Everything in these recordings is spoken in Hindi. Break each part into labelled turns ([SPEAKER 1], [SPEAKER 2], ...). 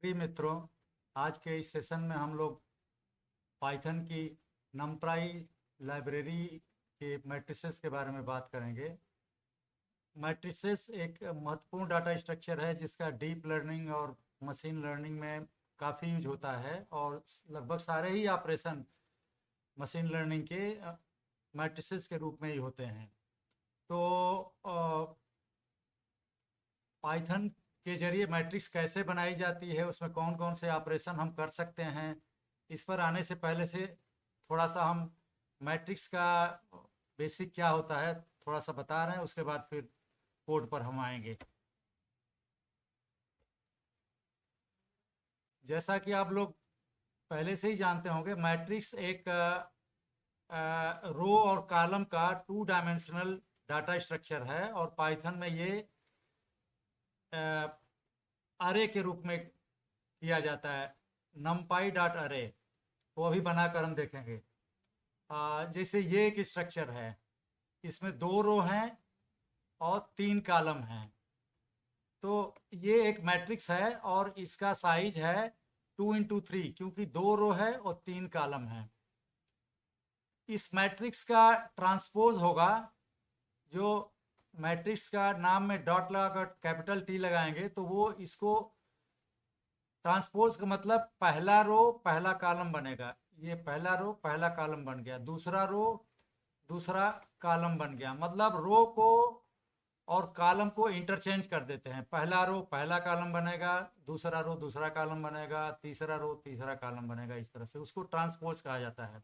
[SPEAKER 1] प्रिय मित्रों, आज के इस सेशन में हम लोग पाइथन की नमप्राई लाइब्रेरी के मैट्रिसेस के बारे में बात करेंगे। मैट्रिसेस एक महत्वपूर्ण डाटा स्ट्रक्चर है जिसका डीप लर्निंग और मशीन लर्निंग में काफ़ी यूज होता है और लगभग सारे ही ऑपरेशन मशीन लर्निंग के मैट्रिसेस के रूप में ही होते हैं। तो पाइथन के जरिए मैट्रिक्स कैसे बनाई जाती है, उसमें कौन कौन से ऑपरेशन हम कर सकते हैं, इस पर आने से पहले से थोड़ा सा हम मैट्रिक्स का बेसिक क्या होता है थोड़ा सा बता रहे हैं, उसके बाद फिर कोड पर हम आएंगे। जैसा कि आप लोग पहले से ही जानते होंगे, मैट्रिक्स एक रो और कॉलम का 2 डायमेंशनल डाटा स्ट्रक्चर है और पाइथन में ये अरे के रूप में किया जाता है। numpy डॉट अरे वो अभी बनाकर हम देखेंगे। जैसे ये एक स्ट्रक्चर है, इसमें 2 रो हैं और 3 कॉलम हैं, तो ये एक मैट्रिक्स है और इसका साइज है 2x3 क्योंकि 2 रो है और 3 कॉलम है। इस मैट्रिक्स का ट्रांसपोज होगा, जो मैट्रिक्स का नाम में डॉट लगाकर कैपिटल टी लगाएंगे तो वो इसको ट्रांसपोज का मतलब पहला रो पहला कॉलम बनेगा। ये पहला रो पहला कॉलम बन गया, दूसरा रो दूसरा कॉलम बन गया। मतलब रो को और कॉलम को इंटरचेंज कर देते हैं। पहला रो पहला कॉलम बनेगा, दूसरा रो दूसरा कॉलम बनेगा, तीसरा रो तीसरा कॉलम बनेगा। इस तरह से उसको ट्रांसपोज कहा जाता है।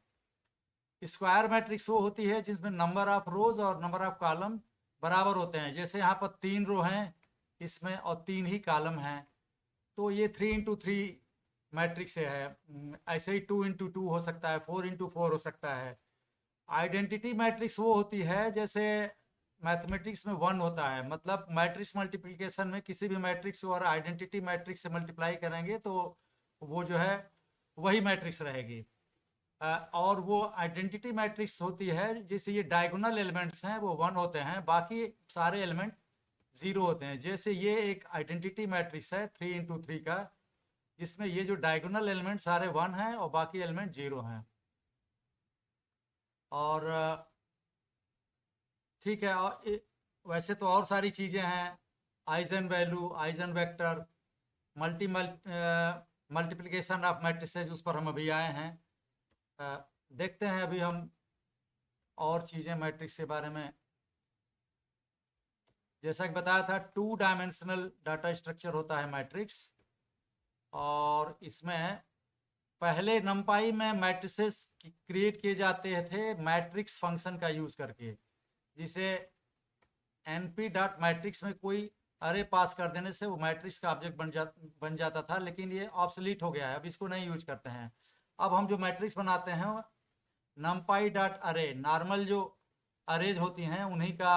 [SPEAKER 1] स्क्वायर मैट्रिक्स वो होती है जिसमें नंबर ऑफ रोज और नंबर ऑफ कॉलम बराबर होते हैं। जैसे यहाँ पर 3 रो हैं इसमें और 3 ही कॉलम हैं, तो ये 3x3 मैट्रिक्स है। ऐसे ही 2x2 हो सकता है, 4x4 हो सकता है। आइडेंटिटी मैट्रिक्स वो होती है जैसे मैथमेटिक्स में 1 होता है, मतलब मैट्रिक्स मल्टीप्लिकेशन में किसी भी मैट्रिक्स को और आइडेंटिटी मैट्रिक्स से मल्टीप्लाई करेंगे तो वो जो है वही मैट्रिक्स रहेगी। और वो आइडेंटिटी मैट्रिक्स होती है जैसे ये डायगोनल एलिमेंट्स हैं वो 1 होते हैं, बाकी सारे एलिमेंट 0 होते हैं। जैसे ये एक आइडेंटिटी मैट्रिक्स है 3x3 का, जिसमें ये जो डायगोनल एलिमेंट सारे 1 हैं और बाकी एलिमेंट 0 हैं। और ठीक है, और वैसे तो और सारी चीज़ें हैं, eigen value, eigen vector, multiplication of matrices, उस पर हम अभी आए हैं। देखते हैं अभी हम और चीज़ें मैट्रिक्स के बारे में। जैसा कि बताया था 2 डायमेंशनल डाटा स्ट्रक्चर होता है मैट्रिक्स, और इसमें पहले नंपाई में मैट्रिसेस क्रिएट किए जाते थे मैट्रिक्स फंक्शन का यूज़ करके, जिसे np डॉट मैट्रिक्स में कोई अरे पास कर देने से वो मैट्रिक्स का ऑब्जेक्ट बन जाता था, लेकिन ये ऑब्सोलीट हो गया है, अब इसको नहीं यूज करते हैं। अब हम जो मैट्रिक्स बनाते हैं numpy डॉट अरे, नॉर्मल जो अरेज होती हैं उन्हीं का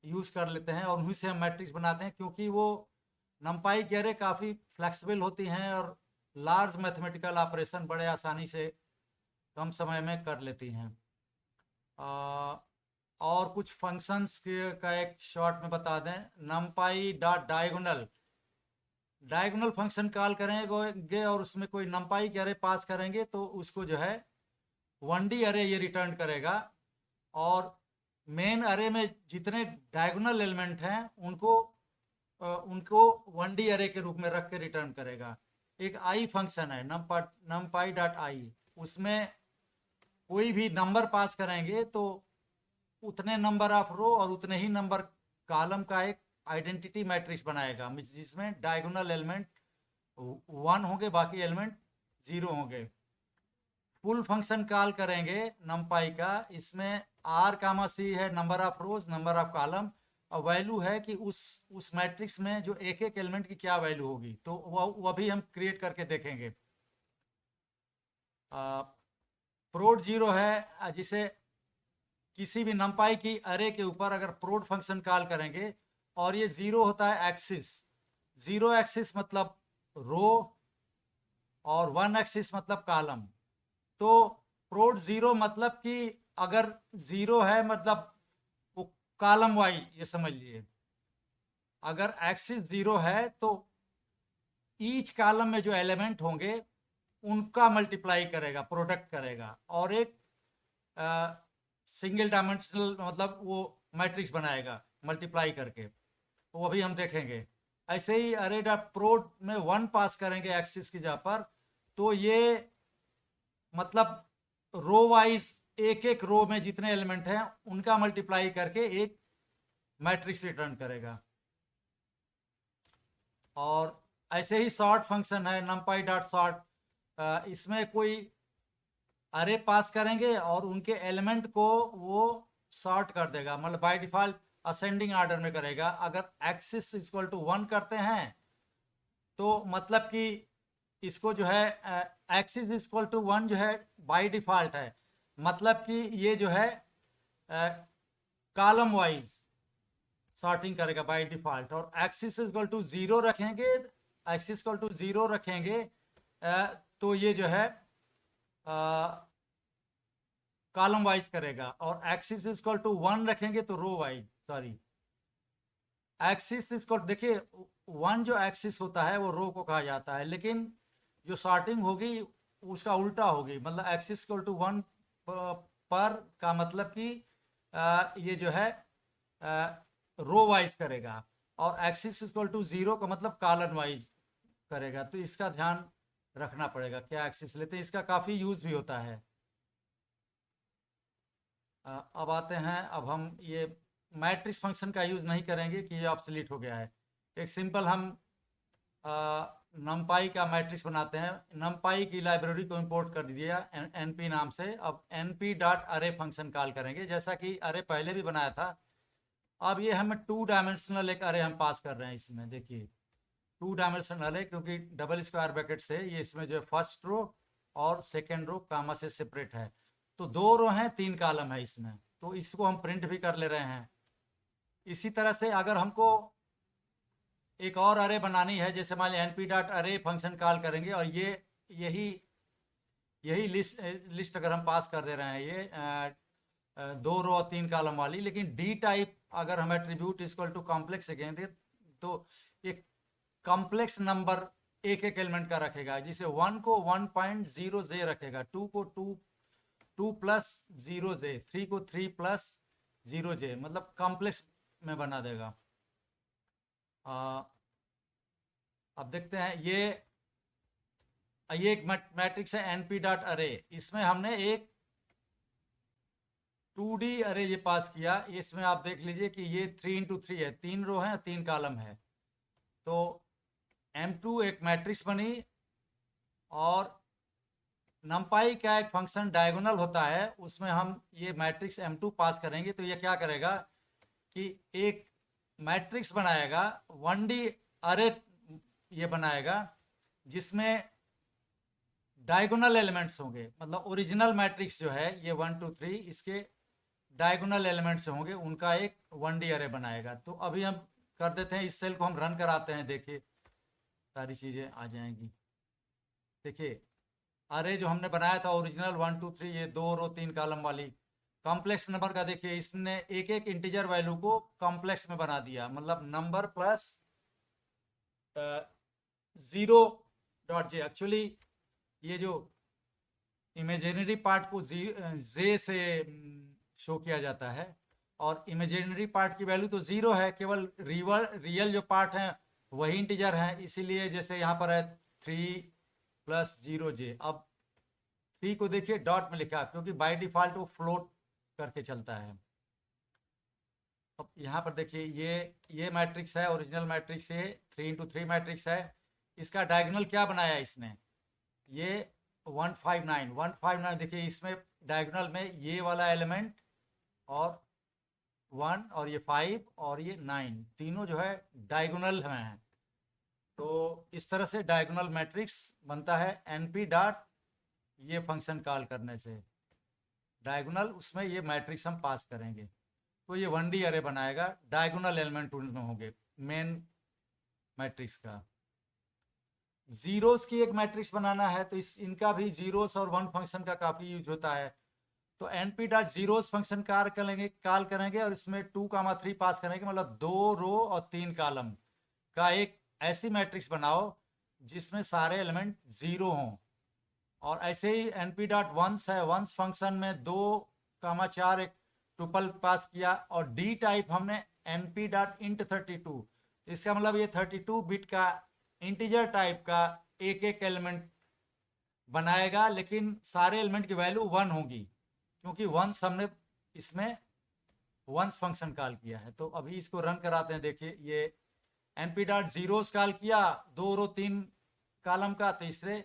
[SPEAKER 1] यूज़ कर लेते हैं और उन्हीं से हम मैट्रिक्स बनाते हैं, क्योंकि वो numpy की अरे काफ़ी फ्लेक्सिबल होती हैं और लार्ज मैथमेटिकल ऑपरेशन बड़े आसानी से कम समय में कर लेती हैं। और कुछ फंक्शंस का एक शॉर्ट में बता दें, numpy dot diagonal, diagonal function call करेंगे और उसमें कोई numpy के अरे पास करेंगे तो उसको जो है 1D अरे ये रिटर्न करेगा, और मेन अरे में जितने डायगोनल एलिमेंट हैं उनको 1D अरे के रूप में रख के रिटर्न करेगा। एक आई फंक्शन है numpy डॉट आई, उसमें कोई भी नंबर पास करेंगे तो उतने नंबर ऑफ रो और उतने ही नंबर कॉलम का एक आइडेंटिटी मैट्रिक्स बनाएगा, जिसमें डायगोनल एलिमेंट 1 होंगे, बाकी एलिमेंट 0 होंगे। फुल फंक्शन कॉल करेंगे numpy का, इसमें r, c है number of rose number of column, और वैल्यू है कि उस मैट्रिक्स में जो एक एक एलिमेंट की क्या वैल्यू होगी, तो वह भी हम क्रिएट करके देखेंगे। प्रोड 0 है, जिसे किसी भी numpy की अरे के ऊपर अगर प्रोड फंक्शन कॉल करेंगे, और ये 0 होता है एक्सिस, 0 एक्सिस मतलब रो और 1 एक्सिस मतलब कॉलम। तो प्रोड 0 मतलब कि अगर 0 है मतलब वो कॉलम वाइज, ये समझ लीजिए। अगर एक्सिस 0 है तो ईच कॉलम में जो एलिमेंट होंगे उनका मल्टीप्लाई करेगा, प्रोडक्ट करेगा, और एक सिंगल डायमेंशनल मतलब वो मैट्रिक्स बनाएगा मल्टीप्लाई करके, वो अभी हम देखेंगे। ऐसे ही अरे डॉट प्रोड में 1 पास करेंगे एक्सिस की जगह पर, तो ये मतलब रो वाइज एक एक रो में जितने एलिमेंट हैं उनका मल्टीप्लाई करके एक मैट्रिक्स रिटर्न करेगा। और ऐसे ही सॉर्ट फंक्शन है numpy डॉट सॉर्ट, इसमें कोई अरे पास करेंगे और उनके एलिमेंट को वो सॉर्ट कर देगा, मतलब बाय डिफॉल्ट असेंडिंग ऑर्डर में करेगा। अगर एक्सिस इक्वल टू 1 करते हैं तो मतलब कि इसको जो है एक्सिस इक्वल टू 1 जो है बाय डिफॉल्ट है, मतलब कि ये जो है कॉलम वाइज सॉर्टिंग करेगा बाय डिफॉल्ट। और एक्सिस इक्वल टू 0 रखेंगे, एक्सिस इक्वल टू 0 रखेंगे तो ये जो है कॉलम वाइज करेगा, और एक्सिस इक्वल टू 1 रखेंगे तो row wise, sorry axis equal, देखिए 1 जो एक्सिस होता है वो रो को कहा जाता है, लेकिन जो सॉर्टिंग होगी उसका उल्टा होगी, मतलब एक्सिस इक्वल टू 1 पर का मतलब कि ये जो है रो वाइज करेगा, और एक्सिस इक्वल टू 0 का मतलब कॉलम वाइज करेगा। तो इसका ध्यान रखना पड़ेगा क्या एक्सिस लेते हैं, इसका काफ़ी यूज़ भी होता है। अब आते हैं, अब हम ये मैट्रिक्स फंक्शन का यूज़ नहीं करेंगे कि ये ऑब्सोलीट हो गया है। एक सिंपल हम नमपाई का मैट्रिक्स बनाते हैं। नमपाई की लाइब्रेरी को इंपोर्ट कर दीजिए np नाम से। अब np डॉट अरे फंक्शन कॉल करेंगे, जैसा कि अरे पहले भी बनाया था। अब ये हमें 2 डायमेंशनल एक अरे हम पास कर रहे हैं इसमें, देखिए 2 डायमेंशनल है क्योंकि डबल स्क्वायर ब्रैकेट से ये इसमें जो है फर्स्ट रो और सेकेंड रो कामा से सेपरेट है, तो 2 रो हैं 3 कॉलम है इसमें, तो इसको हम प्रिंट भी कर ले रहे हैं। इसी तरह से अगर हमको एक और अरे बनानी है, जैसे मान लीजिए np डॉट अरे फंक्शन कॉल करेंगे और ये यही लिस्ट अगर हम पास कर दे रहे हैं, ये 2 रो और 3 कॉलम वाली, लेकिन डी टाइप अगर हम एट्रीब्यूट इक्वल टू कॉम्प्लेक्स देंगे तो एक कॉम्प्लेक्स नंबर एक एक एलिमेंट का रखेगा, जिसे 1 को 1.0 जे रखेगा, 2 को 2 प्लस 0 जे, 3 को 3 प्लस 0 जे, मतलब कॉम्प्लेक्स में बना देगा। अब देखते हैं, ये एक मैट्रिक्स है np डॉट अरे, इसमें हमने एक 2D अरे ये पास किया। इसमें आप देख लीजिए कि ये 3 इंटू 3 है, 3 रो है 3 कॉलम है, तो M2 एक मैट्रिक्स बनी। और नमपाई का एक फंक्शन डायगोनल होता है, उसमें हम ये मैट्रिक्स M2 पास करेंगे तो ये क्या करेगा कि एक मैट्रिक्स बनाएगा 1D अरे, ये बनाएगा जिसमें डायगोनल एलिमेंट्स होंगे, मतलब ओरिजिनल मैट्रिक्स जो है ये 1 2 3 इसके डायगोनल एलिमेंट्स होंगे, उनका एक 1D अरे बनाएगा। तो अभी हम कर देते हैं, इस सेल को हम रन कराते हैं, देखिए सारी चीज़ें आ जाएंगी। देखिए अरे जो हमने बनाया था ओरिजिनल 1 2 3, ये 2 रो 3 कॉलम वाली कॉम्प्लेक्स नंबर का, देखिए इसने एक एक इंटीजर वैल्यू को कॉम्प्लेक्स में बना दिया, मतलब number plus 0 dot J. Actually ये जो इमेजिनरी पार्ट को जे से शो किया जाता है, और इमेजिनरी पार्ट की वैल्यू तो 0 है, केवल रियल जो पार्ट है वही इंटीजर है, इसीलिए जैसे यहाँ पर है 3 प्लस 0 जे। अब 3 को देखिए डॉट में लिखा, क्योंकि बाय डिफॉल्ट वो फ्लोट करके चलता है। अब यहाँ पर देखिए ये मैट्रिक्स है, ओरिजिनल मैट्रिक्स, ये 3 इंटू 3 मैट्रिक्स है। इसका डायगोनल क्या बनाया इसने, ये 159 देखिए इसमें डायगोनल में ये वाला एलिमेंट और 1 और ये 5 और ये 9 तीनों जो है डायगोनल में है। तो इस तरह से डायगोनल मैट्रिक्स बनता है np डॉट ये फंक्शन कॉल करने से, डायगोनल उसमें ये मैट्रिक्स हम पास करेंगे, तो ये 1D अरे बनाएगा, डायगोनल एलिमेंट उनमें होंगे मेन मैट्रिक्स का। जीरोस की एक मैट्रिक्स बनाना है तो इनका भी जीरोस और 1 फंक्शन का काफ़ी यूज होता है। तो np dot zeros function call करेंगे और इसमें 2, 3 पास करेंगे, मतलब 2 रो और 3 कॉलम का एक ऐसी मैट्रिक्स बनाओ जिसमें सारे एलिमेंट जीरो हों। और ऐसे ही np डॉट वंस है, वंस फंक्शन में 2, 4 एक टुपल पास किया, और डी टाइप हमने np डॉट इंट 32, इसका मतलब ये 32 बिट का इंटीजर टाइप का एक एक एलिमेंट बनाएगा, लेकिन सारे एलिमेंट की वैल्यू 1 होगी, क्योंकि वंस हमने इसमें वंस फंक्शन कॉल किया है। तो अभी इसको रन कराते हैं। देखिए ये np डॉट जीरोस कॉल किया, 2 रो 3 कॉलम का, तीसरे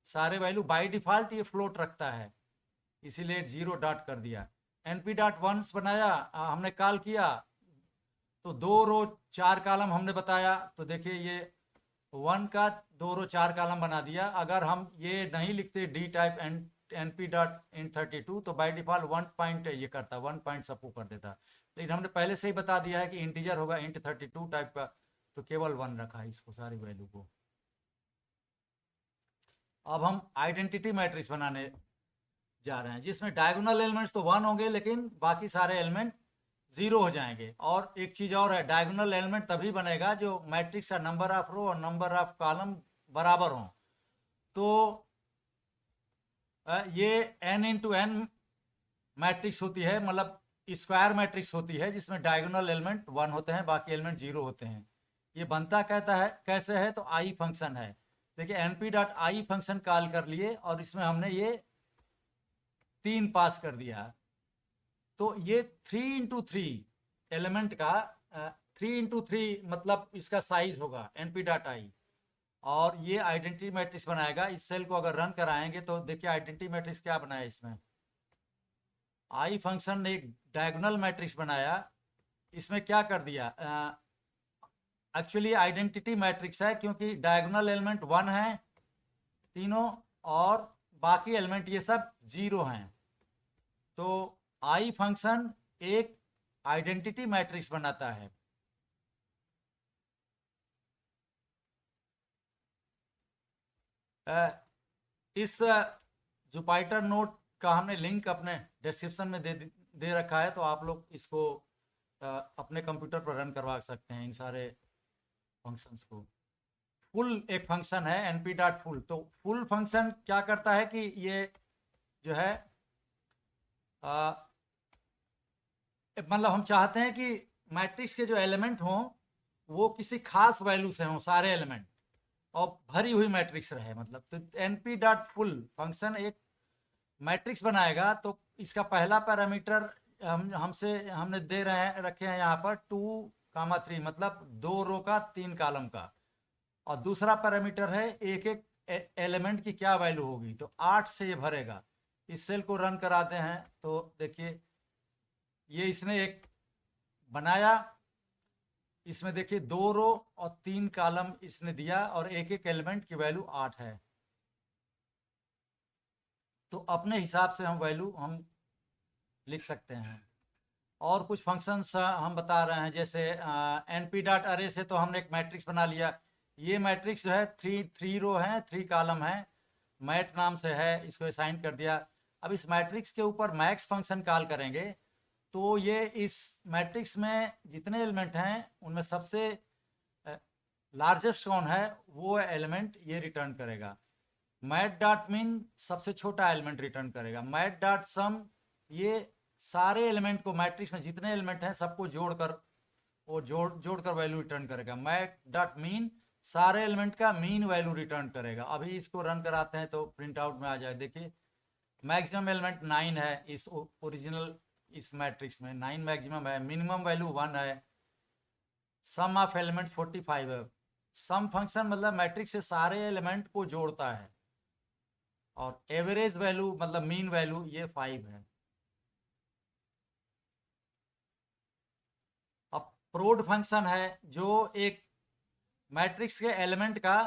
[SPEAKER 1] सारे वैल्यू बाय डिफॉल्ट ये फ्लोट रखता है, इसीलिए 0 डॉट कर दिया। np डॉट वंस बनाया, हमने कॉल किया, तो 2 रो 4 कॉलम हमने बताया, तो देखिए ये 1 का 2 रो 4 कॉलम बना दिया। अगर हम ये नहीं लिखते D type np dot int 32, तो बाय डिफॉल्ट 1 पॉइंट ये करता, 1 पॉइंट सबको कर देता, लेकिन हमने पहले से ही बता दिया है कि इंटीजर होगा इंट 32 टाइप का, तो केवल 1 रखा है इसको, सारी वैल्यू को। अब हम आइडेंटिटी मैट्रिक्स बनाने जा रहे हैं, जिसमें डायगोनल एलिमेंट्स तो 1 होंगे, लेकिन बाकी सारे एलिमेंट 0 हो जाएंगे। और एक चीज और है, डायगोनल एलिमेंट तभी बनेगा जो मैट्रिक्स का नंबर ऑफ रो और नंबर ऑफ कॉलम बराबर हो। तो ये n इंटू एन मैट्रिक्स होती है, मतलब स्क्वायर मैट्रिक्स होती है, जिसमें डायगोनल एलिमेंट 1 होते हैं, बाकी एलिमेंट 0 होते हैं। ये बनता कहता है कैसे है, तो आई फंक्शन है। देखिए np dot I function call कर लिए, और इसमें हमने ये 3 पास कर दिया, तो ये 3 इंटू 3 एलिमेंट का 3 इंटू 3 मतलब इसका साइज होगा np डॉट आई, और ये आइडेंटिटी मैट्रिक्स बनाएगा। इस सेल को अगर रन कराएंगे तो देखिए आइडेंटिटी मैट्रिक्स क्या बनाया इसमें, आई फंक्शन ने एक डायगोनल मैट्रिक्स बनाया। इसमें क्या कर दिया, एक्चुअली आइडेंटिटी मैट्रिक्स है, क्योंकि डायगोनल एलिमेंट 1 है तीनों, और बाकी एलिमेंट ये सब 0 हैं। तो आई फंक्शन एक आइडेंटिटी मैट्रिक्स बनाता है। इस जुपिटर नोट का हमने लिंक अपने डिस्क्रिप्शन में दे रखा है, तो आप लोग इसको अपने कंप्यूटर पर रन करवा सकते हैं इन सारे फंक्शंस को। फुल एक फंक्शन है np डॉट फुल, तो फुल फंक्शन क्या करता है कि ये जो है मतलब हम चाहते हैं कि मैट्रिक्स के जो एलिमेंट हों वो किसी खास वैल्यू से हों, सारे एलिमेंट, और भरी हुई मैट्रिक्स रहे, मतलब तो np डॉट फुल फंक्शन एक मैट्रिक्स बनाएगा। तो इसका पहला पैरामीटर हमने दे रहे हैं, रखे हैं यहाँ पर 2, 3, मतलब 2 रो का 3 कॉलम का, और दूसरा पैरामीटर है एक एक एलिमेंट की क्या वैल्यू होगी, तो 8 से ये भरेगा। इस सेल को रन कराते हैं, तो देखिए ये इसने एक बनाया, इसमें देखिए 2 रो और 3 कॉलम इसने दिया, और एक एक एलिमेंट की वैल्यू 8 है। तो अपने हिसाब से हम वैल्यू हम लिख सकते हैं। और कुछ फंक्शंस हम बता रहे हैं, जैसे np डॉट अरे से तो हमने एक मैट्रिक्स बना लिया। ये मैट्रिक्स जो है 3 रो है, 3 कॉलम है, मैट नाम से है, इसको असाइन कर दिया। अब इस मैट्रिक्स के ऊपर मैक्स फंक्शन कॉल करेंगे, तो ये इस मैट्रिक्स में जितने एलिमेंट हैं उनमें सबसे लार्जेस्ट कौन है वो एलिमेंट ये रिटर्न करेगा। मैट डॉट मिन सबसे छोटा एलिमेंट रिटर्न करेगा। मैट डॉट सम ये सारे एलिमेंट को, मैट्रिक्स में जितने एलिमेंट हैं सबको जोड़कर वो जोड़कर वैल्यू रिटर्न करेगा। मैट डॉट मीन सारे एलिमेंट का मीन वैल्यू रिटर्न करेगा। अभी इसको रन कराते हैं तो प्रिंट आउट में आ जाए। देखिए मैक्सिमम एलिमेंट 9 है इस ओरिजिनल इस मैट्रिक्स में, 9 मैक्सिमम है, मिनिमम वैल्यू 1 है, सम ऑफ एलिमेंट्स 45 है। सम फंक्शन मतलब मैट्रिक्स से सारे एलिमेंट को जोड़ता है, और एवरेज वैल्यू मतलब मीन वैल्यू ये 5 है। अब प्रोड फंक्शन है जो एक मैट्रिक्स के एलिमेंट का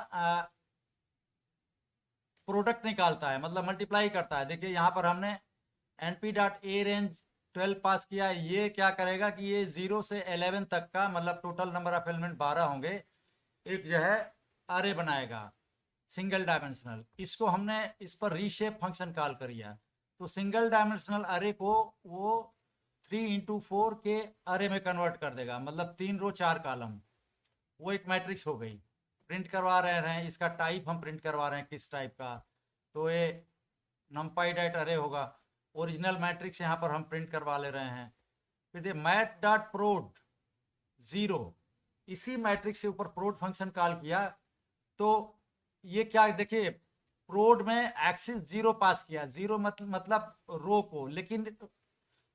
[SPEAKER 1] प्रोडक्ट निकालता है, मतलब मल्टीप्लाई करता है। देखिए यहाँ पर हमने np डॉट ए रेंज 12 पास किया। ये क्या करेगा कि ये 0 से 11 तक का, मतलब टोटल नंबर ऑफ एलिमेंट 12 होंगे, एक जो है अरे बनाएगा सिंगल डायमेंशनल। इसको हमने इस पर रीशेप फंक्शन कॉल करिए, तो सिंगल डायमेंशनल अरे को वो 3 इंटू 4 के अरे में कन्वर्ट कर देगा, मतलब 3 रो 4 कॉलम, वो एक मैट्रिक्स हो गई। प्रिंट करवा रहे हैं, इसका टाइप हम प्रिंट करवा रहे हैं किस टाइप का, तो ये नम्पाई डॉट अरे होगा। ओरिजिनल मैट्रिक्स यहाँ पर हम प्रिंट करवा ले रहे हैं। फिर ये मैथ डॉट प्रोड 0, इसी मैट्रिक्स से ऊपर प्रोड फंक्शन कॉल किया, तो ये क्या देखिए, प्रोड में एक्सिस 0 पास किया, 0 मतलब रो को, लेकिन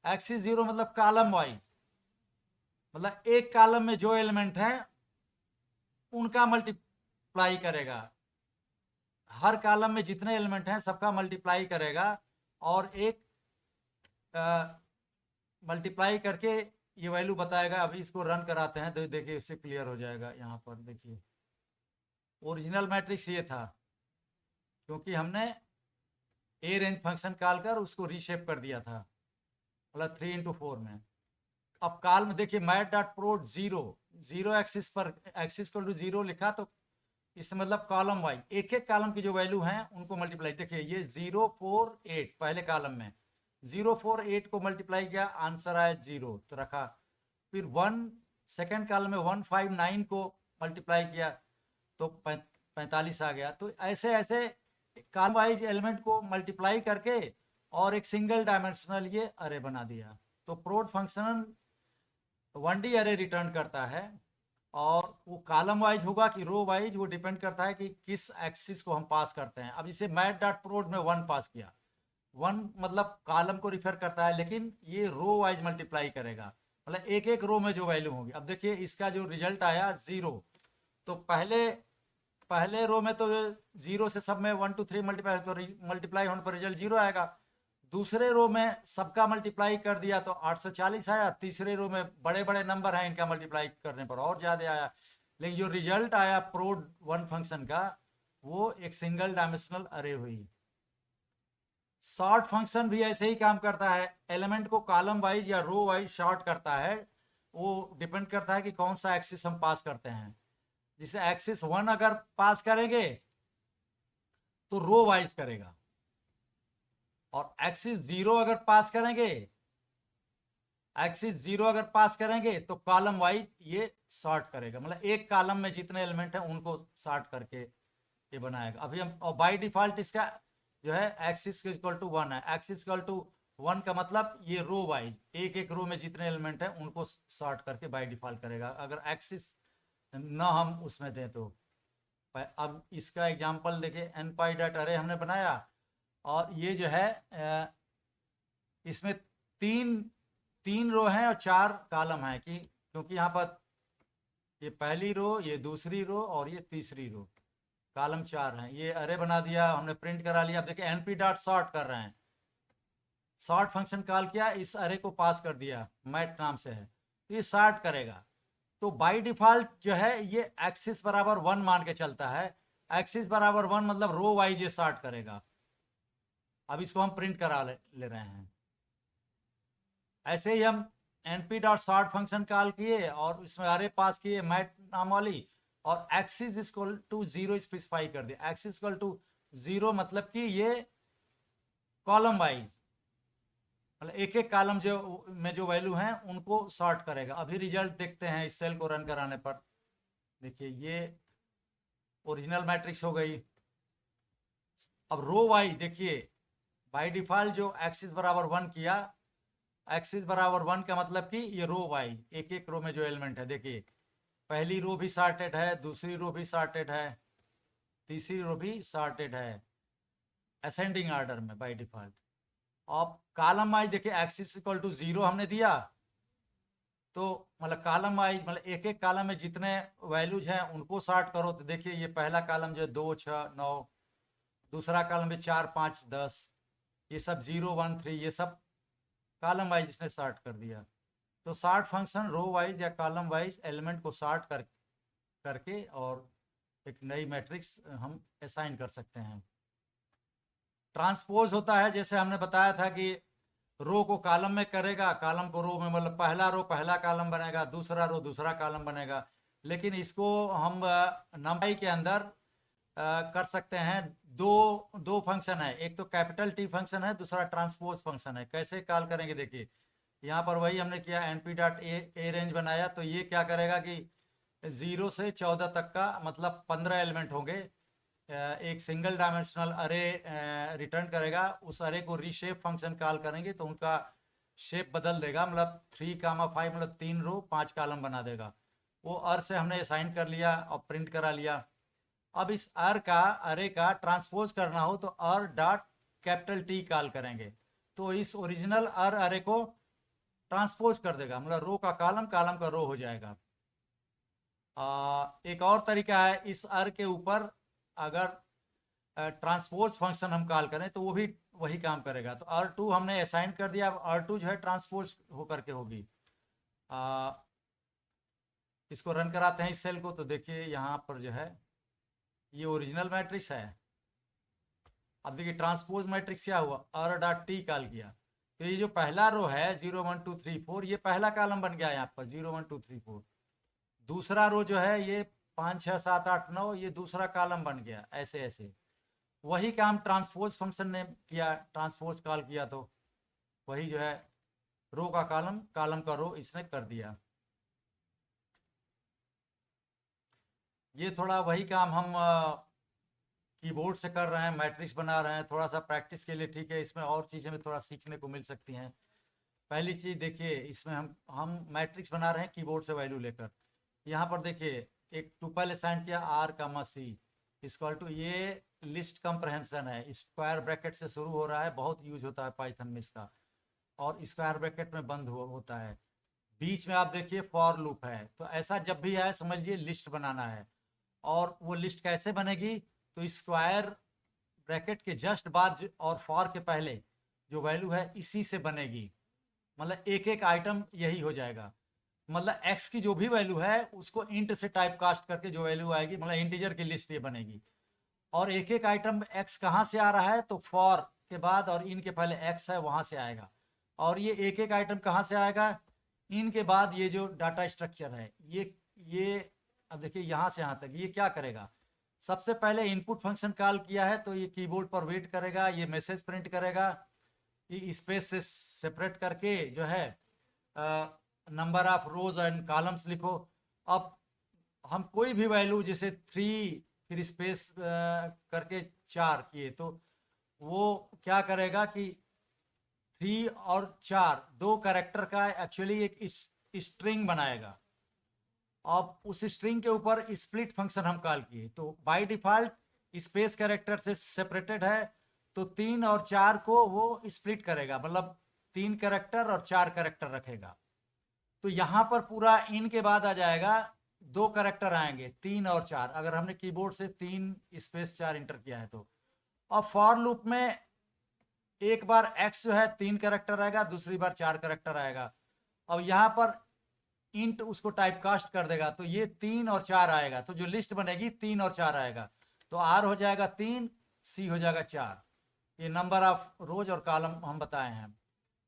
[SPEAKER 1] एक्सिस 0 मतलब कॉलम वाइज, मतलब एक कॉलम में जो एलिमेंट है उनका मल्टीप्लाई करेगा, हर कॉलम में जितने एलिमेंट हैं सबका मल्टीप्लाई करेगा, और एक मल्टीप्लाई करके ये वैल्यू बताएगा। अभी इसको रन कराते हैं तो देखिए इससे क्लियर हो जाएगा। यहाँ पर देखिए ओरिजिनल मैट्रिक्स ये था, क्योंकि हमने ए रेंज फंक्शन कॉल कर उसको रीशेप कर दिया था, मतलब 3x4 में। अब कॉल में देखिए मैथ डॉट प्रोड 0 एक्सिस पर, एक्सिस को 0 लिखा, तो इससे मतलब कॉलम वाइज एक एक कॉलम की जो वैल्यू हैं उनको मल्टीप्लाई। देखिए ये 0 4 8 पहले कॉलम में, 0 4 8 को मल्टीप्लाई किया, आंसर आया 0 तो रखा। फिर 1 सेकेंड कॉलम में 1 5 9 को मल्टीप्लाई किया तो 45 आ गया। तो ऐसे ऐसे कॉलम वाइज एलिमेंट को मल्टीप्लाई करके और एक सिंगल डायमेंशनल ये अरे बना दिया। तो प्रोड फंक्शन 1D अरे रिटर्न करता है, और वो कॉलम वाइज होगा कि रो वाइज, वो डिपेंड करता है कि किस एक्सिस को हम पास करते हैं। अब इसे मैथ डॉट प्रोड में 1 पास किया, 1 मतलब कॉलम को रिफर करता है, लेकिन ये रो वाइज मल्टीप्लाई करेगा, मतलब एक एक रो में जो वैल्यू होगी। अब देखिए इसका जो रिजल्ट आया 0, तो पहले रो में तो 0 से सब में 1 2 3 मल्टीप्लाई, तो मल्टीप्लाई होने पर रिजल्ट 0 आएगा। दूसरे रो में सबका मल्टीप्लाई कर दिया तो 840 आया। तीसरे रो में बड़े बड़े नंबर हैं, इनका मल्टीप्लाई करने पर और ज़्यादा आया। लेकिन जो रिजल्ट आया प्रोड 1 फंक्शन का, वो एक सिंगल डायमेंशनल अरे हुई। सॉर्ट फंक्शन भी ऐसे ही काम करता है, एलिमेंट को कॉलम वाइज या रो वाइज शॉर्ट करता है। वो डिपेंड करता है कि कौन सा एक्सिस हम पास करते हैं। जिसे एक्सिस 1 अगर पास करेंगे तो रो वाइज करेगा, और एक्सिस 0 अगर पास करेंगे, एक्सिस 0 अगर पास करेंगे तो कॉलम वाइज ये सॉर्ट करेगा, मतलब एक कॉलम में जितने एलिमेंट हैं उनको सॉर्ट करके ये बनाएगा। अभी हम, और बाय डिफॉल्ट इसका जो है एक्सिस इक्वल टू 1 है। एक्सिस इक्वल टू 1 का मतलब ये रो वाइज एक एक रो में जितने एलिमेंट हैं उनको सॉर्ट करके बाय डिफॉल्ट करेगा, अगर एक्सिस ना हम उसमें दें तो। अब इसका एग्जांपल देखिए, npy डॉट अरे हमने बनाया, और ये जो है इसमें तीन रो हैं और 4 कॉलम है, कि क्योंकि यहाँ पर ये पहली रो, ये दूसरी रो और ये तीसरी रो, कॉलम 4 हैं। ये अरे बना दिया हमने, प्रिंट करा लिया। अब देखिए np डॉट सॉर्ट कर रहे हैं, सॉर्ट फंक्शन कॉल किया, इस अरे को पास कर दिया, मैट नाम से है, तो ये सॉर्ट करेगा। तो बाय डिफॉल्ट जो है ये एक्सिस बराबर 1 मान के चलता है। एक्सिस बराबर 1 मतलब रो वाइज ये सॉर्ट करेगा। अब इसको हम प्रिंट करा ले रहे हैं। ऐसे ही हम np dot sort function call किए और इसमें अरे पास किए मैट नाम वाली, और एक्सिस इक्वल टू 0 स्पेसिफाई कर दिया। एक्सिस इक्वल टू 0 मतलब कि ये कॉलम वाइज, मतलब एक एक कॉलम जो में जो वैल्यू हैं उनको सॉर्ट करेगा। अभी रिजल्ट देखते हैं इस सेल को रन कराने पर। देखिए ये ओरिजिनल मैट्रिक्स हो गई। अब रो वाइज देखिए, बाय डिफॉल्ट जो एक्सिस बराबर 1 किया, एक्सिस बराबर 1 का मतलब कि ये रो वाइज एक एक रो में जो एलिमेंट है, देखिए पहली रो भी सॉर्टेड है, दूसरी रो भी सॉर्टेड है, तीसरी रो भी सॉर्टेड है, असेंडिंग ऑर्डर में बाय डिफॉल्ट। अब कॉलम वाइज देखिए, एक्सिस इक्वल टू 0 हमने दिया, तो मतलब कॉलम वाइज मतलब एक एक कॉलम में जितने वैल्यूज हैं उनको सॉर्ट करो। तो देखिए ये पहला कॉलम जो है 2 6 9, दूसरा कॉलम में 4 5 10, ये सब 0 1 3, ये सब कॉलम वाइज इसने सॉर्ट कर दिया। तो सॉर्ट फंक्शन रो वाइज या कॉलम वाइज एलिमेंट को सॉर्ट करके और एक नई मैट्रिक्स हम असाइन कर सकते हैं। ट्रांसपोज होता है, जैसे हमने बताया था कि रो को कॉलम में करेगा, कॉलम को रो में, मतलब पहला रो पहला कॉलम बनेगा, दूसरा रो दूसरा कॉलम बनेगा। लेकिन इसको हम नंपाई के अंदर कर सकते हैं। दो फंक्शन है, एक तो कैपिटल टी फंक्शन है, दूसरा ट्रांसपोज फंक्शन है। कैसे कॉल करेंगे देखिए, यहाँ पर वही हमने किया, np डॉट ए रेंज बनाया, तो ये क्या करेगा कि 0 से 14 तक का मतलब 15 एलिमेंट होंगे। एक सिंगल डायमेंशनल अरे रिटर्न करेगा, उस अरे को रीशेप फंक्शन कॉल करेंगे तो उनका शेप बदल देगा, मतलब 3, 5 मतलब 3 रो 5 कॉलम बना देगा। वो अर से हमने असाइन कर लिया और प्रिंट करा लिया। अब इस अरे का ट्रांसपोज करना हो तो अर डॉट कैपिटल टी कॉल करेंगे, तो इस ओरिजिनल अरे को ट्रांसपोज कर देगा, मतलब रो का कॉलम, कॉलम का रो हो जाएगा। एक और तरीका है, इस अर के ऊपर अगर ट्रांसपोज फंक्शन हम कॉल करें तो वो भी वही काम करेगा। तो R2 हमने असाइन कर दिया, अब R2 जो है ट्रांसपोज होकर के होगी। इसको रन कराते हैं इस सेल को, तो देखिए यहाँ पर जो है ये ओरिजिनल मैट्रिक्स है। अब देखिए ट्रांसपोज मैट्रिक्स क्या हुआ, R डॉट टी कॉल किया तो ये जो पहला रो है 0 1 2 3 4 ये पहला कॉलम बन गया यहाँ पर 0 1 2 3 4। दूसरा रो जो है ये 5 6 7 8 9 ये दूसरा कॉलम बन गया, ऐसे ऐसे। वही काम ट्रांसपोज फंक्शन ने किया, ट्रांसपोज कॉल किया तो वही जो है रो का कॉलम, कॉलम का रो इसने कर दिया। ये थोड़ा वही काम हम कीबोर्ड से कर रहे हैं, मैट्रिक्स बना रहे हैं, थोड़ा सा प्रैक्टिस के लिए ठीक है। इसमें और चीज़ें भी थोड़ा सीखने को मिल सकती हैं। पहली चीज़ देखिए, इसमें हम मैट्रिक्स बना रहे हैं कीबोर्ड से वैल्यू लेकर। यहाँ पर देखिए एक टुपल असाइन किया R, C इक्वल टू, ये लिस्ट कंप्रहेंशन है, स्क्वायर ब्रैकेट से शुरू हो रहा है, बहुत यूज होता है पाइथन में इसका, और स्क्वायर ब्रैकेट में बंद होता है। बीच में आप देखिए फॉर लूप है, तो ऐसा जब भी आए समझिए लिस्ट बनाना है। और वो लिस्ट कैसे बनेगी, तो स्क्वायर ब्रैकेट के जस्ट बाद और फॉर के पहले जो वैल्यू है इसी से बनेगी, मतलब एक एक आइटम यही हो जाएगा। मतलब x की जो भी वैल्यू है उसको इंट से टाइप कास्ट करके जो वैल्यू आएगी, मतलब इंटीजर की लिस्ट ये बनेगी। और एक एक आइटम x कहाँ से आ रहा है, तो फॉर के बाद और इन के पहले x है वहां से आएगा। और ये एक एक आइटम कहाँ से आएगा, इन के बाद ये जो डाटा स्ट्रक्चर है ये अब देखिए यहाँ से यहाँ तक ये क्या करेगा, सबसे पहले इनपुट फंक्शन कॉल किया है तो ये कीबोर्ड पर वेट करेगा, ये मैसेज प्रिंट करेगा, ये स्पेस से सेपरेट करके जो है number of rose and columns लिखो। अब हम कोई भी वैल्यू जैसे 3 फिर स्पेस करके 4 किए तो वो क्या करेगा कि 3 और 4 दो कैरेक्टर का एक्चुअली एक स्ट्रिंग बनाएगा। अब उस स्ट्रिंग के ऊपर स्प्लिट फंक्शन हम कॉल किए तो बाय डिफॉल्ट स्पेस कैरेक्टर से सेपरेटेड है, तो 3 और 4 को वो स्प्लिट करेगा, मतलब 3 कैरेक्टर और 4 कैरेक्टर रखेगा। तो यहाँ पर पूरा इन के बाद आ जाएगा 2 कैरेक्टर आएंगे 3 और 4, अगर हमने कीबोर्ड से 3 स्पेस 4 इंटर किया है तो। अब फॉर लूप में एक बार x जो है 3 कैरेक्टर आएगा, दूसरी बार 4 कैरेक्टर आएगा। अब यहाँ पर इंट उसको टाइप कास्ट कर देगा तो ये 3 और 4 आएगा, तो जो लिस्ट बनेगी 3 और 4 आएगा, तो R हो जाएगा 3, C हो जाएगा 4। ये नंबर ऑफ रोज और कॉलम हम बताए हैं।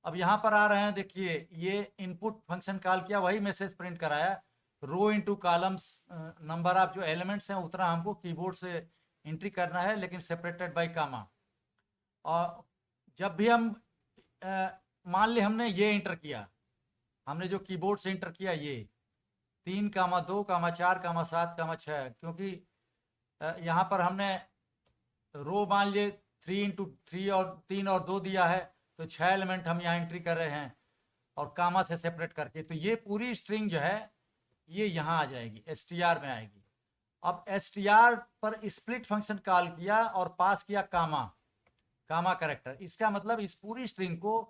[SPEAKER 1] अब यहाँ पर आ रहे हैं, देखिए ये इनपुट फंक्शन कॉल किया, वही मैसेज प्रिंट कराया, रो इनटू कॉलम्स, नंबर ऑफ जो एलिमेंट्स हैं उतना हमको कीबोर्ड से एंट्री करना है, लेकिन सेपरेटेड बाय कामा। और जब भी हम मान ली हमने ये इंटर किया, हमने जो कीबोर्ड से इंटर किया ये 3, 2, 4, 7, 6, क्योंकि यहाँ पर हमने रो मान लिए 3 इंटू 3 और 3 और 2 दिया है, तो 6 एलिमेंट हम यहाँ एंट्री कर रहे हैं और कामा से सेपरेट करके, तो ये पूरी स्ट्रिंग जो है ये यहाँ आ जाएगी, str में आएगी। अब str पर स्प्लिट फंक्शन कॉल किया और पास किया कामा कैरेक्टर, इसका मतलब इस पूरी स्ट्रिंग को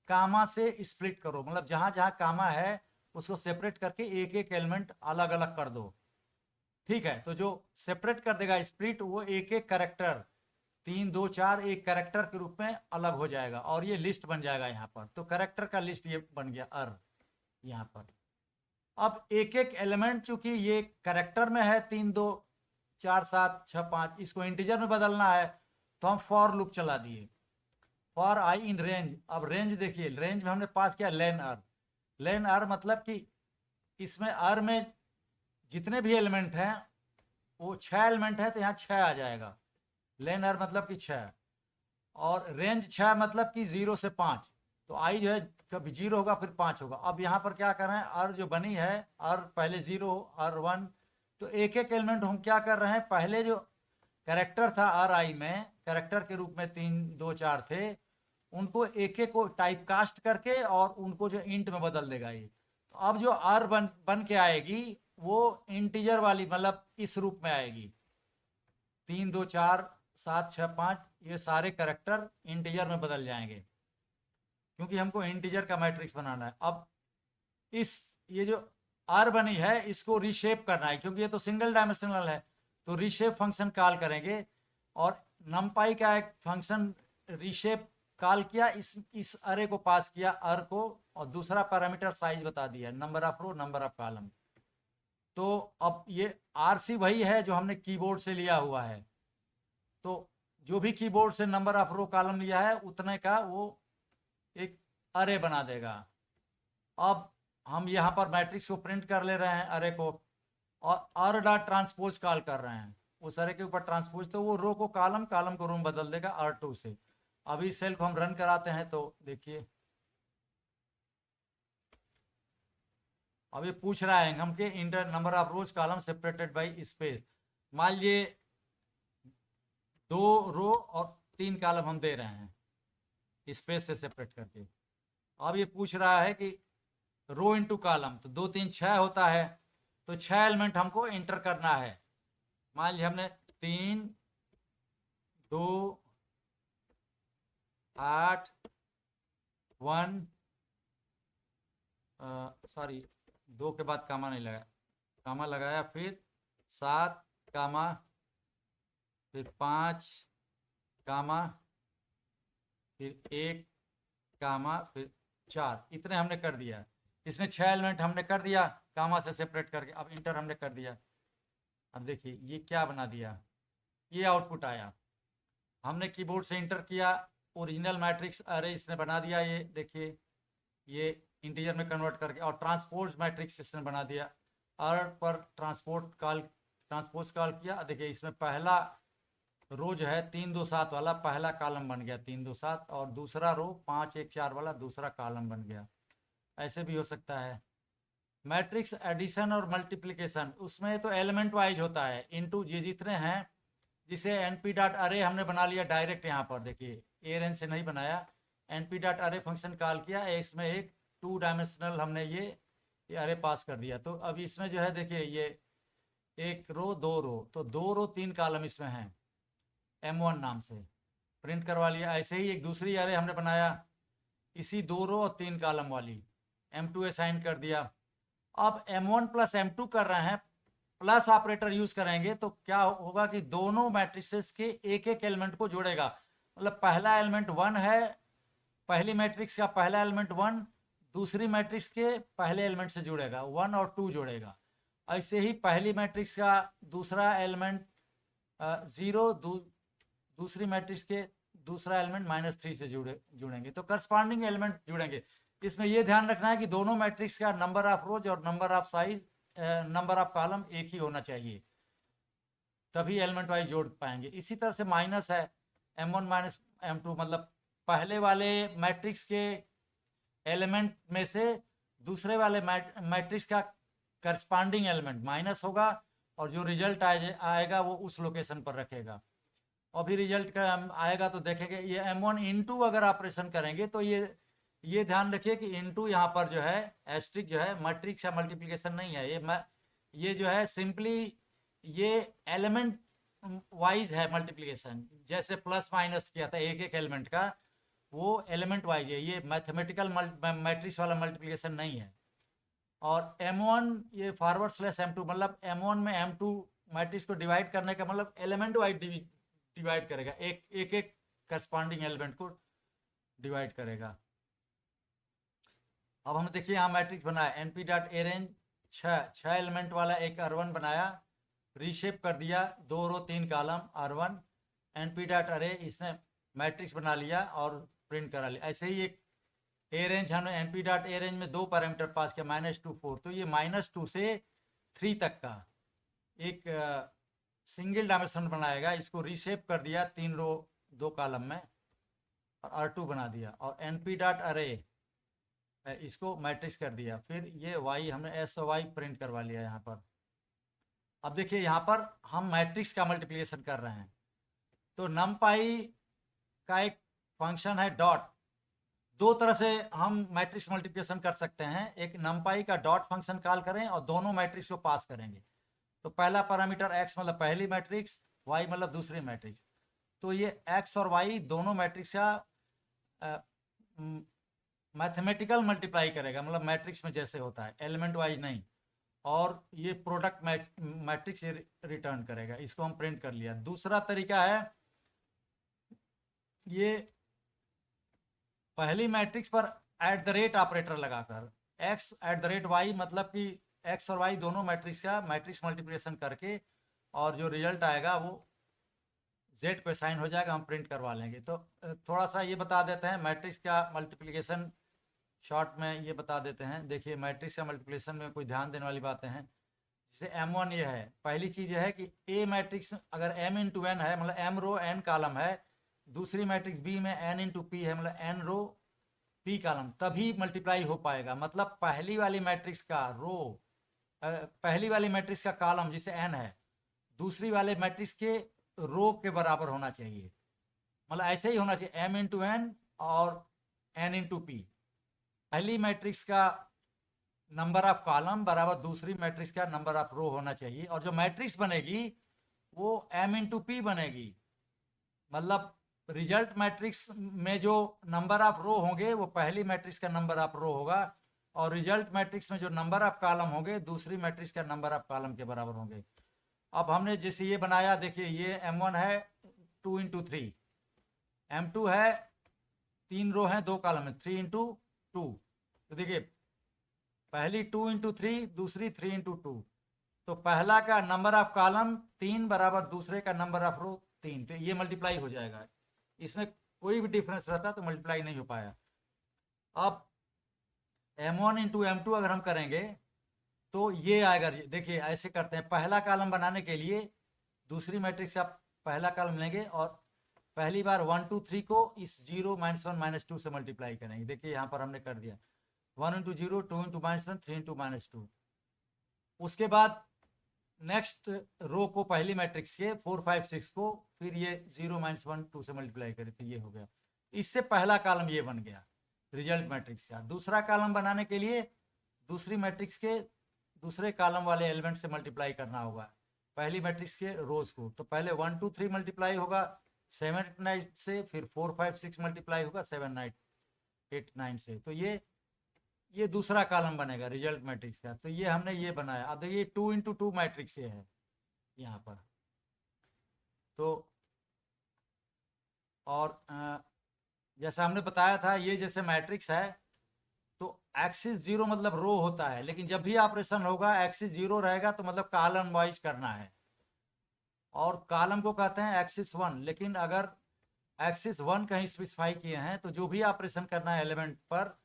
[SPEAKER 1] कामा से स्प्लिट करो, मतलब जहां जहां कामा है उसको सेपरेट करके एक एक एलिमेंट अलग अलग कर दो। ठीक है, तो जो सेपरेट कर देगा स्प्लिट, वो एक एक कैरेक्टर 3 2 4 एक कैरेक्टर के रूप में अलग हो जाएगा और ये लिस्ट बन जाएगा यहाँ पर। तो कैरेक्टर का लिस्ट ये बन गया अर यहाँ पर। अब एक एक एलिमेंट चूंकि ये कैरेक्टर में है 3 2 4 7 6 5, इसको इंटीजर में बदलना है तो हम फॉर लूप चला दिए, फॉर आई इन रेंज। अब रेंज देखिए, रेंज में हमने पास किया लेन अर मतलब कि इसमें अर में जितने भी एलिमेंट हैं वो 6 एलिमेंट है तो यहाँ 6 आ जाएगा, लेन अर मतलब कि 6। और रेंज 6 मतलब कि 0 से 5, तो आई जो है कभी 0 होगा फिर 5 होगा। अब यहाँ पर क्या कर रहे हैं, अर जो बनी है, अर पहले 0 अर 1, तो एक एक एलिमेंट हम क्या कर रहे हैं, पहले जो कैरेक्टर था अर आई में, कैरेक्टर के रूप में 3 2 4 थे, उनको एक एक को टाइप कास्ट करके और उनको जो इंट में बदल देगा ये। तो अब जो आर बन के आएगी वो इंटीजर वाली, मतलब इस रूप में आएगी, 3 2 4 7 6 5, ये सारे कैरेक्टर इंटीजर में बदल जाएंगे, क्योंकि हमको इंटीजर का मैट्रिक्स बनाना है। अब इस ये जो आर बनी है इसको रीशेप करना है, क्योंकि ये तो सिंगल डायमेंशनल है, तो रीशेप फंक्शन कॉल करेंगे। और नमपाई का एक फंक्शन रीशेप कॉल किया, इस अरे को पास किया अर को, और दूसरा पैरामीटर साइज बता दिया, number of row number of column. तो अब ये आरसी वही है जो हमने कीबोर्ड से लिया हुआ है, तो जो भी कीबोर्ड से नंबर ऑफ रो कॉलम लिया है उतने का वो एक अरे बना देगा। अब हम यहाँ पर मैट्रिक्स को प्रिंट कर ले रहे हैं अरे को, और आर डॉट ट्रांसपोज कॉल कर रहे हैं उस अरे के ऊपर ट्रांसपोज, तो वो रो को कॉलम, कॉलम को रो में बदल देगा R2 से। अभी सेल को हम रन कराते हैं तो देखिए, अब ये पूछ रहा है हम के inter number of rose column separated by space. मान लीजिए 2 रो और 3 कॉलम हम दे रहे हैं स्पेस से सेपरेट करके। अब ये पूछ रहा है कि रो इंटू कॉलम, तो 2 3 6 होता है, तो 6 एलिमेंट हमको इंटर करना है। मान लीजिए हमने 3 2 8 1 सॉरी 2 के बाद कामा नहीं लगाया, कामा लगाया, फिर 7 कामा, फिर 5 कामा, फिर 1 कामा, फिर 4, इतने हमने कर दिया। इसमें 6 एलिमेंट हमने कर दिया कामा से सेपरेट करके। अब इंटर हमने कर दिया। अब देखिए ये क्या बना दिया, ये आउटपुट आया। हमने कीबोर्ड से इंटर किया, ओरिजिनल मैट्रिक्स अरे इसने बना दिया, ये देखिए ये इंटीजर में कन्वर्ट करके, और ट्रांसपोज मैट्रिक्स इसने बना दिया। अर पर ट्रांसपोज कॉल किया, देखिए इसमें पहला रो जो है 3 2 7 वाला पहला कॉलम बन गया 3 2 7, और दूसरा रो 5 1 4 वाला दूसरा कॉलम बन गया। ऐसे भी हो सकता है। मैट्रिक्स एडिशन और मल्टीप्लिकेशन, उसमें तो एलिमेंट वाइज होता है, इनटू ये जितने हैं, जिसे np डॉट अरे हमने बना लिया डायरेक्ट, यहाँ पर देखिए एरेन से नहीं बनाया, np डॉट अरे फंक्शन कॉल किया, इसमें एक 2 डायमेंशनल हमने ये अरे पास कर दिया। तो अब इसमें जो है देखिए ये 1 रो 2 रो, तो 2 रो 3 कॉलम इसमें हैं, M1 नाम से प्रिंट करवा लिया। ऐसे ही एक दूसरी अरे हमने बनाया इसी 2 रो और 3 कॉलम वाली, M2 असाइन कर दिया। अब M1 प्लस M2 कर रहे हैं, प्लस ऑपरेटर यूज करेंगे, तो क्या होगा कि दोनों मैट्रिसेस के एक एक एलिमेंट को जोड़ेगा। मतलब पहला एलिमेंट 1 है, पहली मैट्रिक्स का पहला एलिमेंट 1 दूसरी मैट्रिक्स के पहले एलिमेंट से जुड़ेगा, 1 और 2 जोड़ेगा। ऐसे ही पहली मैट्रिक्स का दूसरा एलिमेंट 0 दूसरी मैट्रिक्स के दूसरा एलिमेंट -3 से जुड़ेंगे, तो करस्पॉन्डिंग एलिमेंट जुड़ेंगे। इसमें यह ध्यान रखना है कि दोनों मैट्रिक्स का नंबर ऑफ रोज और number of size, number of column एक ही होना चाहिए, तभी एलिमेंट वाइज जोड़ पाएंगे। इसी तरह से माइनस है M1 माइनस M2, मतलब पहले वाले मैट्रिक्स के एलिमेंट में से दूसरे वाले मैट्रिक्स का करस्पॉन्डिंग एलिमेंट माइनस होगा, और जो रिजल्ट आएगा वो उस लोकेशन पर रखेगा। और भी रिजल्ट का आएगा तो देखेंगे ये M1 इंटू अगर ऑपरेशन करेंगे तो ये ध्यान रखिए कि इंटू यहाँ पर जो है एस्ट्रिक जो है मैट्रिक्स या मल्टीप्लिकेशन नहीं है, ये जो है सिंपली ये एलिमेंट वाइज है मल्टीप्लिकेशन, जैसे प्लस माइनस किया था एक एक एलिमेंट का, वो एलिमेंट वाइज है, ये मैथमेटिकल मैट्रिक्स वाला मल्टीप्लिकेशन नहीं है। और M1 ये फॉरवर्ड स्लैश M2, मतलब M1 में M2 मैट्रिक्स को डिवाइड करने का मतलब एलिमेंट वाइज डिवाइड करेगा, एक एक करस्पॉन्डिंग एलिमेंट को डिवाइड करेगा। अब हम देखिए यहाँ मैट्रिक्स बनाया np डॉट अरेंज 6 एलिमेंट वाला एक R1 बनाया, रीशेप कर दिया 2 रो 3 कॉलम R1, np डॉट अरे इसने मैट्रिक्स बना लिया और प्रिंट करा लिया। ऐसे ही एक अरेंज हमने np डॉट अरेंज में 2 पैरामीटर पास किया -2 4, तो ये -2 से 3 तक का एक सिंगल डायमेंशन बनाएगा। इसको रीशेप कर दिया 3 रो 2 कॉलम में और R2 बना दिया। और np डॉट अरे इसको मैट्रिक्स कर दिया, फिर ये वाई हमने एस और वाई प्रिंट करवा लिया यहाँ पर। अब देखिए यहाँ पर हम मैट्रिक्स का मल्टीप्लिकेशन कर रहे हैं, तो नमपाई का एक फंक्शन है डॉट। दो तरह से हम मैट्रिक्स मल्टीप्लिकेशन कर सकते हैं, एक नमपाई का डॉट फंक्शन कॉल करें और दोनों मैट्रिक्स को पास करेंगे। तो पहला पैरामीटर x मतलब पहली मैट्रिक्स, y मतलब दूसरी मैट्रिक्स। तो ये x और y दोनों मैट्रिक्स का मैथमेटिकल मल्टीप्लाई करेगा, मतलब मैट्रिक्स में जैसे होता है, एलिमेंट वाइज नहीं। और ये प्रोडक्ट मैट्रिक्स रिटर्न करेगा। इसको हम प्रिंट कर लिया। दूसरा तरीका है, ये पहली मैट्रिक्स पर एट द रेट ऑपरेटर लगाकर, x at the rate y, मतलब कि x और y दोनों मैट्रिक्स का मैट्रिक्स मल्टीप्लिकेशन करके, और जो रिजल्ट आएगा वो z पे साइन हो जाएगा, हम प्रिंट करवा लेंगे। तो थोड़ा सा ये बता देते हैं मैट्रिक्स का मल्टीप्लिकेशन, शॉर्ट में ये बता देते हैं। देखिए मैट्रिक्स का मल्टीप्लिकेशन में कोई ध्यान देने वाली बातें हैं। जैसे m1 ये है, पहली चीज़ ये है कि a मैट्रिक्स अगर m इंटू n है, मतलब m रो n कॉलम है, दूसरी मैट्रिक्स b में n इंटू p है, मतलब n रो p कॉलम, तभी मल्टीप्लाई हो पाएगा। मतलब पहली वाली मैट्रिक्स का रो, पहली वाली मैट्रिक्स का कॉलम जिसे n है, दूसरी वाले मैट्रिक्स के रो के बराबर होना चाहिए। मतलब ऐसे ही होना चाहिए, m इंटू n और n इंटू p। पहली मैट्रिक्स का नंबर ऑफ कॉलम बराबर दूसरी मैट्रिक्स का नंबर ऑफ रो होना चाहिए, और जो मैट्रिक्स बनेगी वो m इंटू पी बनेगी। मतलब रिजल्ट मैट्रिक्स में जो नंबर ऑफ रो होंगे वो पहली मैट्रिक्स का नंबर ऑफ रो होगा, और रिजल्ट मैट्रिक्स में जो नंबर ऑफ कॉलम होंगे दूसरी मैट्रिक्स का नंबर ऑफ कॉलम के बराबर होंगे। अब हमने जैसे ये बनाया, देखिए ये m1 है 2 इंटू 3, m2 है 3 रो हैं 2 कॉलम है 3 इंटू 2। तो देखिए पहली 2 इंटू 3, दूसरी 3 इंटू 2, तो पहला का नंबर ऑफ कॉलम 3 बराबर दूसरे का नंबर ऑफ रो 3, तो ये मल्टीप्लाई हो जाएगा। इसमें कोई भी डिफरेंस रहता तो मल्टीप्लाई नहीं हो पाया। अब m1 इंटू m2 अगर हम करेंगे तो ये आएगा। देखिए ऐसे करते हैं, पहला कॉलम बनाने के लिए दूसरी मैट्रिक्स का पहला कॉलम लेंगे और पहली बार 1 2 3 को इस 0 -1 -2 से मल्टीप्लाई करेंगे। देखिए यहाँ पर हमने कर दिया 1 इंटू 0, 2 इंटू -1, 3 इंटू -2। उसके बाद नेक्स्ट रो को पहली मैट्रिक्स के 4 5 6 को फिर ये 0 -1 2 से मल्टीप्लाई करें, तो ये हो गया। इससे पहला कॉलम ये बन गया रिजल्ट मैट्रिक्स का। दूसरा कॉलम बनाने के लिए दूसरी मैट्रिक्स के दूसरे कॉलम वाले एलिमेंट से मल्टीप्लाई करना होगा पहली मैट्रिक्स के रोज को। तो पहले 1 2 3 मल्टीप्लाई होगा 7 9 से, फिर 4 5 6 मल्टीप्लाई होगा 7 8 9 से। तो ये दूसरा कॉलम बनेगा रिजल्ट मैट्रिक्स का। तो ये हमने ये बनाया। अब देखिए 2 इंटू 2 मैट्रिक्स ये है यहाँ पर। तो और जैसा हमने बताया था, ये जैसे मैट्रिक्स है तो एक्सिस 0 मतलब रो होता है, लेकिन जब भी ऑपरेशन होगा एक्सिस 0 रहेगा तो मतलब कॉलम वाइज करना है, और कॉलम को कहते हैं एक्सिस 1। लेकिन अगर एक्सिस 1 कहीं स्पेसिफाई किए हैं तो जो भी ऑपरेशन करना है एलिमेंट पर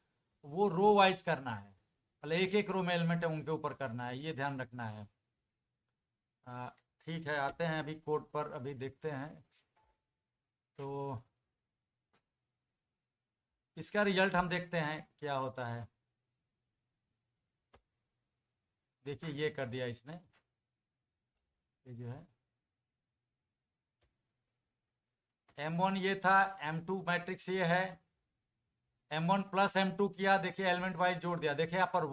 [SPEAKER 1] वो रो वाइज करना है, मतलब एक एक रो में एलिमेंट है उनके ऊपर करना है, ये ध्यान रखना है। ठीक है, आते हैं अभी कोड पर, अभी देखते हैं। तो इसका रिजल्ट हम देखते हैं क्या होता है। देखिए ये कर दिया इसने, ये जो है m1 ये था, m2 मैट्रिक्स ये है, m1 प्लस m2 किया, देखिए एलिमेंट वाइज जोड़ दिया। देखिए यहाँ पर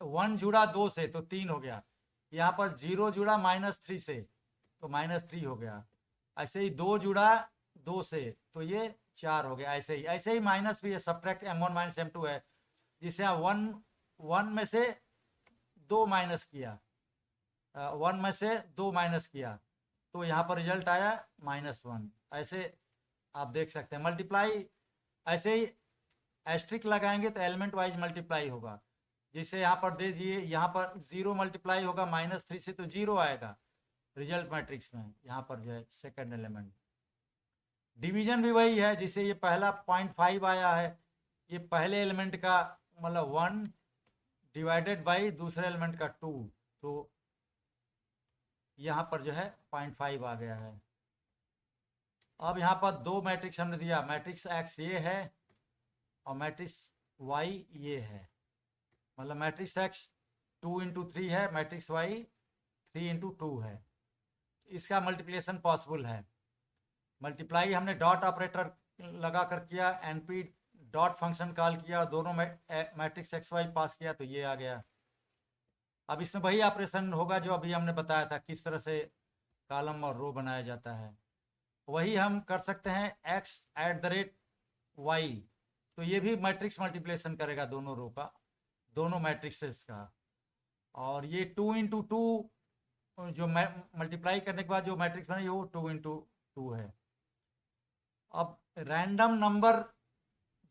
[SPEAKER 1] 1 जुड़ा 2 से तो 3 हो गया, यहाँ पर 0 जुड़ा -3 से तो -3 हो गया, ऐसे ही 2 जुड़ा 2 से तो ये 4 हो गया। ऐसे ही माइनस भी है, सब्ट्रैक्ट m1 माइनस m2 है, जिसे यहाँ 1 में से 2 माइनस किया, 1 में से 2 माइनस किया तो यहाँ पर रिजल्ट आया -1। ऐसे आप देख सकते हैं मल्टीप्लाई, ऐसे ही एस्ट्रिक लगाएंगे तो एलिमेंट वाइज मल्टीप्लाई होगा। जैसे यहाँ पर दे दीजिए, यहाँ पर 0 मल्टीप्लाई होगा -3 से तो 0 आएगा रिजल्ट मैट्रिक्स में, यहाँ पर जो है सेकंड एलिमेंट। डिवीजन भी वही है, जैसे ये पहला 0.5 आया है, ये पहले एलिमेंट का मतलब 1 डिवाइडेड बाई दूसरे एलिमेंट का 2, तो यहाँ पर जो है 0.5 आ गया है। अब यहाँ पर 2 मैट्रिक्स हमने दिया, मैट्रिक्स एक्स ये है और मैट्रिक्स वाई ये है, मतलब मैट्रिक्स एक्स 2 × 3 है, मैट्रिक्स वाई 3 × 2 है। इसका मल्टीप्लिकेशन पॉसिबल है। मल्टीप्लाई हमने डॉट ऑपरेटर लगा कर किया, एनपी डॉट फंक्शन कॉल किया, दोनों में मैट्रिक्स एक्स वाई पास किया तो ये आ गया। अब इसमें वही ऑपरेशन होगा जो अभी हमने बताया था, किस तरह से कॉलम और रो बनाया जाता है, वही हम कर सकते हैं x@y। तो ये भी मैट्रिक्स मल्टीप्लिकेशन करेगा दोनों रो का, दोनों मैट्रिक्सेस का। और ये 2 × 2 जो मल्टीप्लाई करने के बाद जो मैट्रिक्स बने वो 2 × 2 है। अब रैंडम नंबर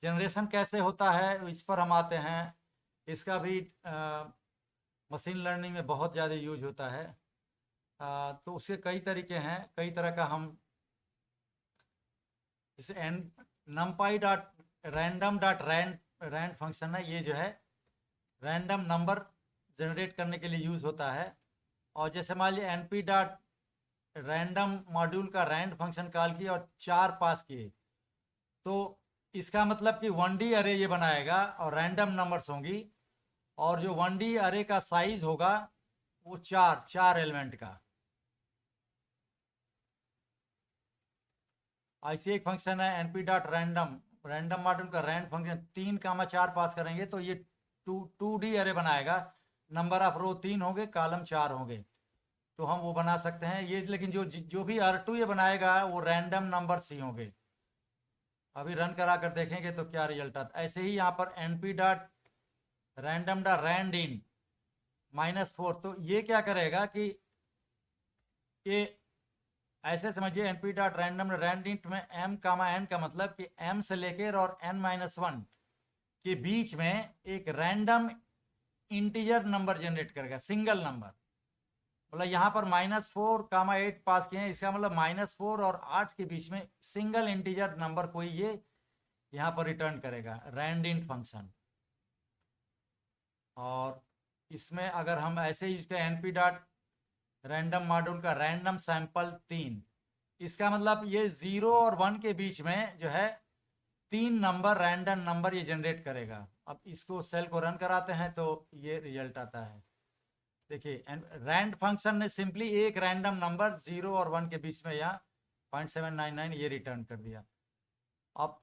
[SPEAKER 1] जनरेशन कैसे होता है इस पर हम आते हैं। इसका भी मशीन लर्निंग में बहुत ज़्यादा यूज होता है। तो उसके कई तरीके हैं, कई तरह का हम जैसे numpy dot random dot rand function है, ये जो है रैंडम नंबर जनरेट करने के लिए यूज़ होता है। और जैसे मान लीजिए np डॉट रैंडम मॉड्यूल का रैंड फंक्शन कॉल किया और 4 पास किए, तो इसका मतलब कि 1D अरे ये बनाएगा और रैंडम नंबर्स होंगी, और जो 1D अरे का साइज होगा वो 4 एलिमेंट का। ऐसे एक फंक्शन है np डॉट रैंडम मॉड्यूल का रैंड फंक्शन 3, 4 पास करेंगे तो ये 2D अरे बनाएगा। नंबर ऑफ रो 3 होंगे, कॉलम 4 होंगे, तो हम वो बना सकते हैं ये। लेकिन जो भी R2 ये बनाएगा वो रैंडम नंबर्स ही होंगे। अभी रन करा कर देखेंगे तो क्या रिजल्ट आता है। ऐसे ही यहाँ पर np dot random dot rand in -4, तो ये क्या करेगा कि ये ऐसे समझिए np dot random rand int में m, n का मतलब कि m से लेकर और n-1 के बीच में एक रैंडम इंटीजर नंबर जनरेट करेगा, सिंगल नंबर। मतलब यहाँ पर -4, 8 पास किए हैं, इसका मतलब -4 और 8 के बीच में सिंगल इंटीजर नंबर कोई ये यहाँ पर रिटर्न करेगा, रैंड इंट फंक्शन। और इसमें अगर हम ऐसे ही इसके np डॉट रैंडम मॉड्यूल का रैंडम सैंपल 3, इसका मतलब ये 0 और 1 के बीच में जो है 3 नंबर रैंडम नंबर ये जनरेट करेगा। अब इसको सेल को रन कराते हैं तो ये रिजल्ट आता है। देखिए रैंड फंक्शन ने सिंपली एक रैंडम नंबर 0 और 1 के बीच में यहाँ 0.799 ये रिटर्न कर दिया। अब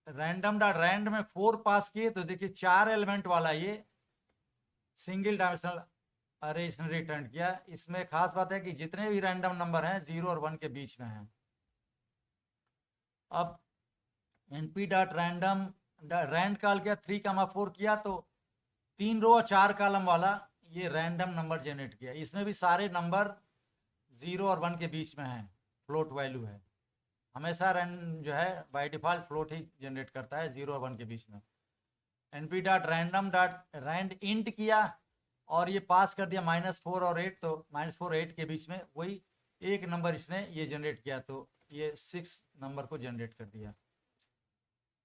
[SPEAKER 1] रैंडम डॉट रैंड में 4 पास किए तो देखिए 4 एलिमेंट वाला ये सिंगल डायमेंशनल अरे इसने रिटर्न किया। इसमें खास बात है कि जितने भी रैंडम नंबर हैं 0 और 1 के बीच में हैं। अब np dot random rand call किया, 3, 4 किया तो 3 रो और 4 कॉलम वाला ये रैंडम नंबर जनरेट किया। इसमें भी सारे नंबर 0 और 1 के बीच में हैं, फ्लोट वैल्यू है। हमेशा रैंड जो है बाय डिफॉल्ट फ्लोट ही जनरेट करता है 0 और 1 के बीच में। np dot random dot rand int किया और ये पास कर दिया -4 और 8, तो -4 8 के बीच में वही एक नंबर इसने ये जनरेट किया, तो ये 6 नंबर को जनरेट कर दिया।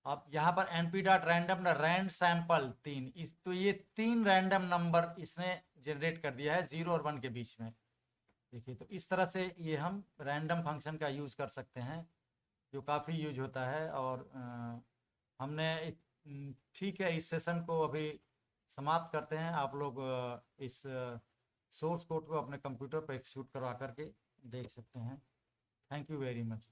[SPEAKER 1] अब यहाँ पर np dot random rand sample 3, इस तो ये 3 रैंडम नंबर इसने जनरेट कर दिया है 0 और 1 के बीच में। देखिए तो इस तरह से ये हम रैंडम फंक्शन का यूज़ कर सकते हैं, जो काफ़ी यूज होता है। और हमने ठीक है, इस सेशन को अभी समाप्त करते हैं। आप लोग इस सोर्स कोड को अपने कंप्यूटर पर एक्सिक्यूट करवा करके देख सकते हैं। Thank you very much.